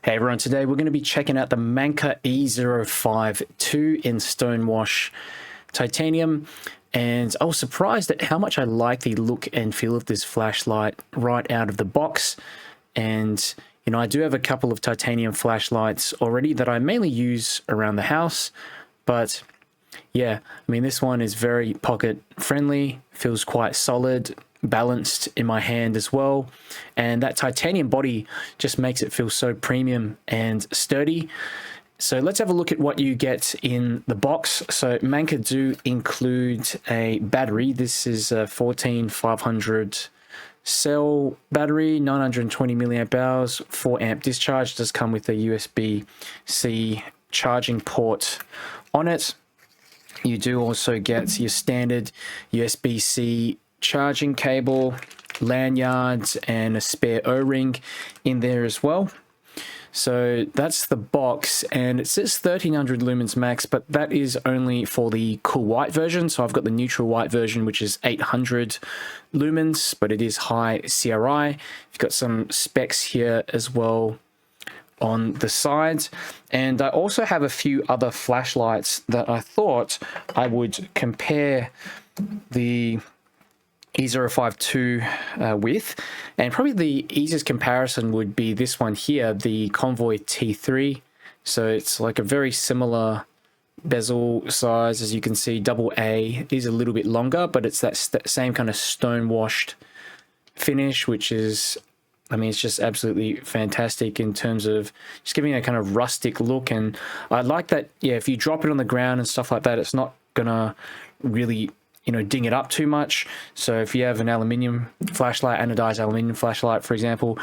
Hey everyone, today we're going to be checking out the Manka E052 in Stonewash titanium, and I was surprised at how much I like the look and feel of this flashlight right out of the box. And you know, I do have a couple of titanium flashlights already that I mainly use around the house, but yeah, I mean, this one is very pocket friendly, feels quite solid, balanced in my hand as well, and that titanium body just makes it feel so premium and sturdy. So let's have a look at what you get in the box. So Manka do include a battery. This is a 14500 cell battery, 920 milliamp hours, 4 amp discharge. It does come with a USB-C charging port on it. You do also get your standard USB-C charging cable, lanyards, and a spare O-ring in there as well. So that's the box, and it says 1300 lumens max, but that is only for the cool white version. So I've got the neutral white version, which is 800 lumens, but it is high CRI. You've got some specs here as well on the sides, and I also have a few other flashlights that I thought I would compare the E052 with, and probably the easiest comparison would be this one here, the Convoy T3. So it's like a very similar bezel size, as you can see. Double A is a little bit longer, but it's that same kind of stone washed finish, which is, I mean, it's just absolutely fantastic in terms of just giving a kind of rustic look. And I like that, yeah, if you drop it on the ground and stuff like that, it's not gonna really, you know, ding it up too much. So if you have an aluminium flashlight, anodized aluminium flashlight, for example,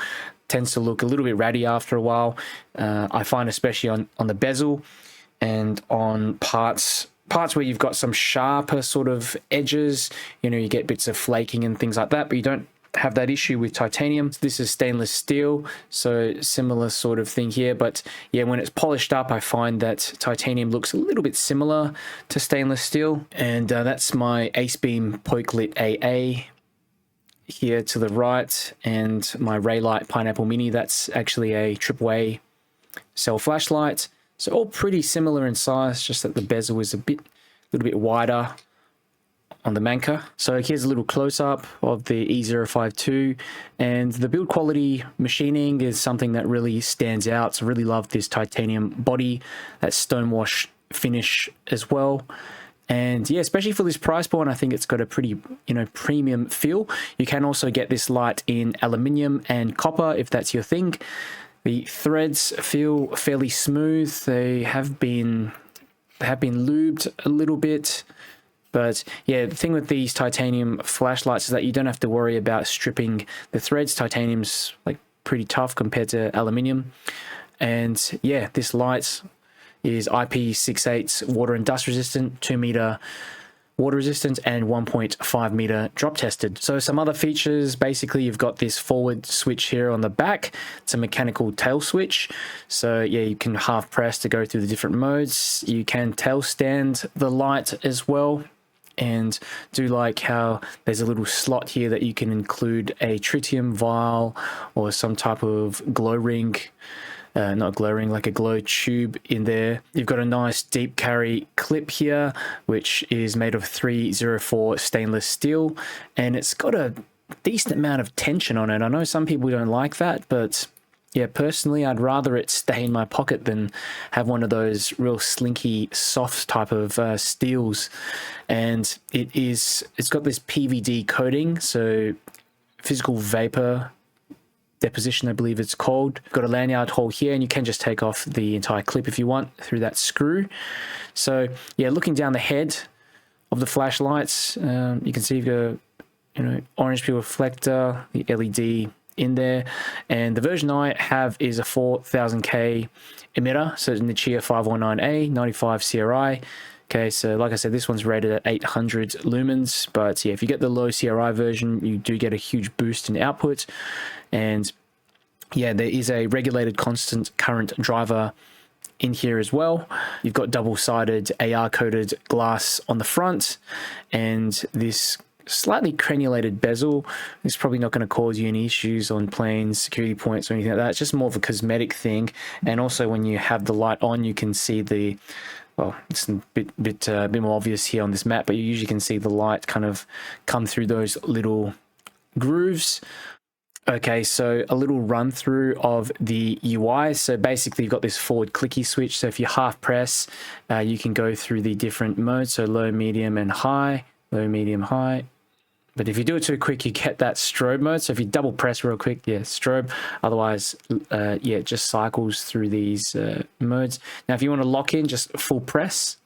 tends to look a little bit ratty after a while. I find especially on the bezel and on parts where you've got some sharper sort of edges, you know, you get bits of flaking and things like that, but you don't have that issue with titanium. This is stainless steel, so similar sort of thing here. But yeah, when it's polished up, I find that titanium looks a little bit similar to stainless steel. And that's my AceBeam Pokelit AA here to the right, and my Raylight Pineapple Mini. That's actually a AAA cell flashlight. So all pretty similar in size, just that the bezel is a little bit wider on the Manka. So here's a little close-up of the E052, and the build quality machining is something that really stands out. So I really love this titanium body, that stonewash finish as well. And yeah, especially for this price point, I think it's got a pretty, you know, premium feel. You can also get this light in aluminium and copper if that's your thing. The threads feel fairly smooth. They have been lubed a little bit. But yeah, the thing with these titanium flashlights is that you don't have to worry about stripping the threads. Titanium's like pretty tough compared to aluminium. And yeah, this light is IP68 water and dust resistant, 2 meter water resistant, and 1.5 meter drop tested. So some other features, basically you've got this forward switch here on the back. It's a mechanical tail switch. So yeah, you can half press to go through the different modes. You can tail stand the light as well. And do like how there's a little slot here that you can include a tritium vial or some type of glow ring, not glow ring, like a glow tube in there. You've got a nice deep carry clip here, which is made of 304 stainless steel, and it's got a decent amount of tension on it. I know some people don't like that, but yeah, personally, I'd rather it stay in my pocket than have one of those real slinky, soft type of steels. And it's got this PVD coating, so physical vapor deposition, I believe it's called. Got a lanyard hole here, and you can just take off the entire clip if you want through that screw. So yeah, looking down the head of the flashlights, you can see you've got, you know, orange peel reflector, the LED in there, and the version I have is a 4000K emitter, so it's an Nichia 519A, 95 CRI. Okay, so like I said, this one's rated at 800 lumens, but yeah, if you get the low CRI version, you do get a huge boost in output. And yeah, there is a regulated constant current driver in here as well. You've got double-sided AR coated glass on the front, and this slightly crenulated bezel. It's probably not going to cause you any issues on planes, security points, or anything like that. It's just more of a cosmetic thing. And also when you have the light on, you can see the, well, it's a bit more obvious here on this map, but you usually can see the light kind of come through those little grooves. Okay, so a little run through of the UI. So basically you've got this forward clicky switch. So if you half press, you can go through the different modes. So low, medium, and high. Low, medium, high. But if you do it too quick, you get that strobe mode. So if you double press real quick, yeah, strobe. Otherwise, yeah, it just cycles through these modes. Now, if you want to lock in, just full press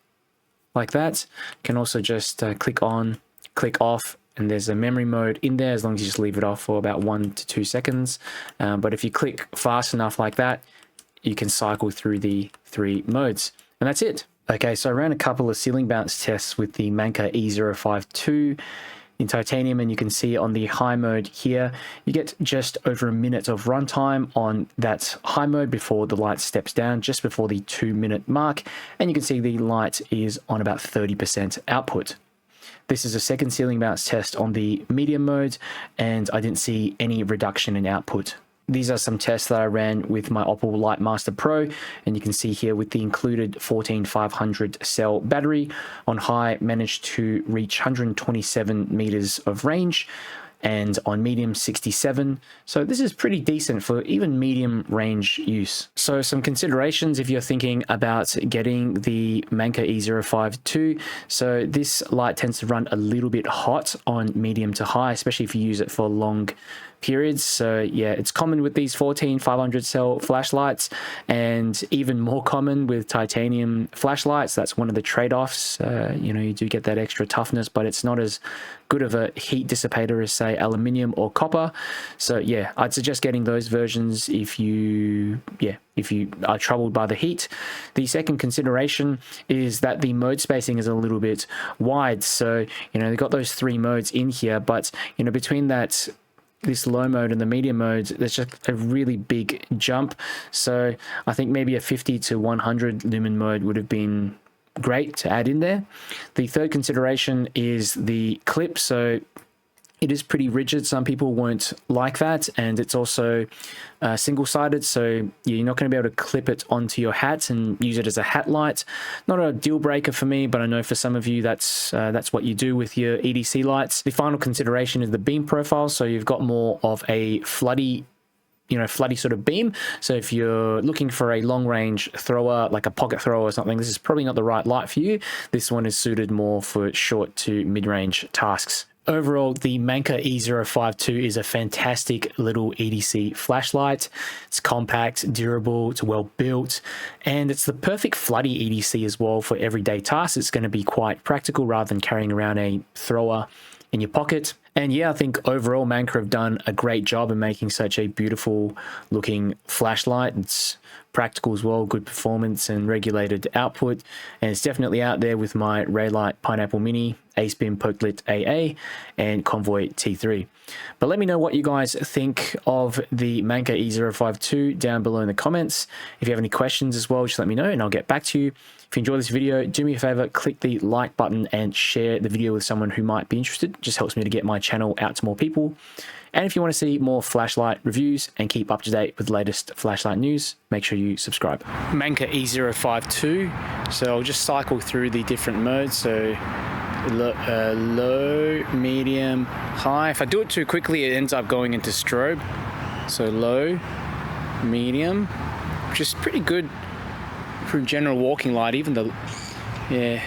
like that. You can also just click on, click off, and there's a memory mode in there as long as you just leave it off for about 1 to 2 seconds. But if you click fast enough like that, you can cycle through the 3 modes. And that's it. Okay, so I ran a couple of ceiling bounce tests with the Manka E052 in titanium, and you can see on the high mode here, you get just over a minute of runtime on that high mode before the light steps down, just before the 2-minute mark. And you can see the light is on about 30% output. This is a second ceiling bounce test on the medium mode, and I didn't see any reduction in output. These are some tests that I ran with my Opal Lightmaster Pro, and you can see here with the included 14500 cell battery on high managed to reach 127 meters of range, and on medium 67. So this is pretty decent for even medium range use. So some considerations if you're thinking about getting the Manka E052. So this light tends to run a little bit hot on medium to high, especially if you use it for long periods. So yeah, it's common with these 14500 cell flashlights, and even more common with titanium flashlights. That's one of the trade-offs. You know, you do get that extra toughness, but it's not as good of a heat dissipator as say aluminium or copper. So yeah, I'd suggest getting those versions if you are troubled by the heat. The second consideration is that the mode spacing is a little bit wide. So, you know, they've got those 3 modes in here, but you know, between this low mode and the medium mode, there's just a really big jump. So I think maybe a 50 to 100 lumen mode would have been great to add in there. The third consideration is the clip. So it is pretty rigid. Some people won't like that, and it's also single-sided, so you're not going to be able to clip it onto your hat and use it as a hat light. Not a deal breaker for me, but I know for some of you that's what you do with your EDC lights. The final consideration is the beam profile. So you've got more of a floody sort of beam. So if you're looking for a long range thrower, like a pocket thrower or something, this is probably not the right light for you. This one is suited more for short to mid-range tasks. Overall, the Manka E052 is a fantastic little EDC flashlight. It's compact, durable, it's well built, and it's the perfect floody EDC as well for everyday tasks. It's going to be quite practical rather than carrying around a thrower in your pocket. And yeah, I think overall Manka have done a great job in making such a beautiful looking flashlight. It's practical as well, good performance and regulated output, and it's definitely out there with my Raylight Pineapple Mini, AceBeam Pokelit AA, and Convoy T3. But let me know what you guys think of the Manka E052 down below in the comments. If you have any questions as well, just let me know and I'll get back to you. If you enjoy this video, do me a favor, click the like button and share the video with someone who might be interested. It just helps me to get my channel out to more people. And if you want to see more flashlight reviews and keep up to date with the latest flashlight news, make sure you subscribe. Manka E052. So I'll just cycle through the different modes. So low, medium, high. If I do it too quickly, it ends up going into strobe. So low, medium, which is pretty good for general walking light. Even the, yeah,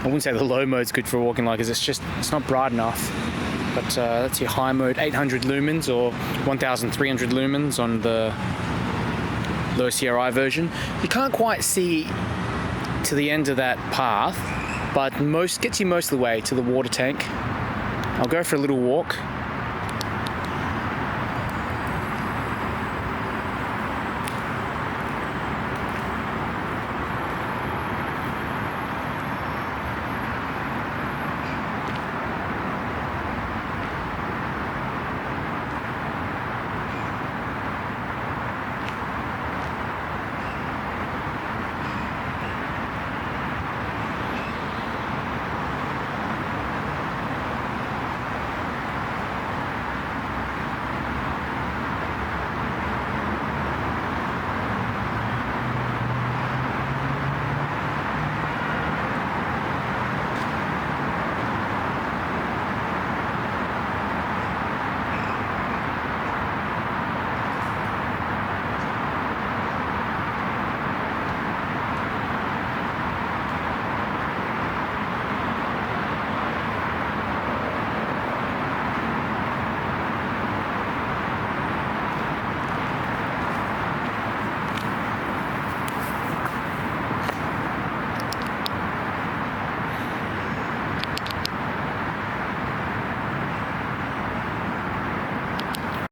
I wouldn't say the low mode's good for a walking light because it's not bright enough. But that's your high mode, 800 lumens or 1300 lumens on the low CRI version. You can't quite see to the end of that path, but gets you most of the way to the water tank. I'll go for a little walk.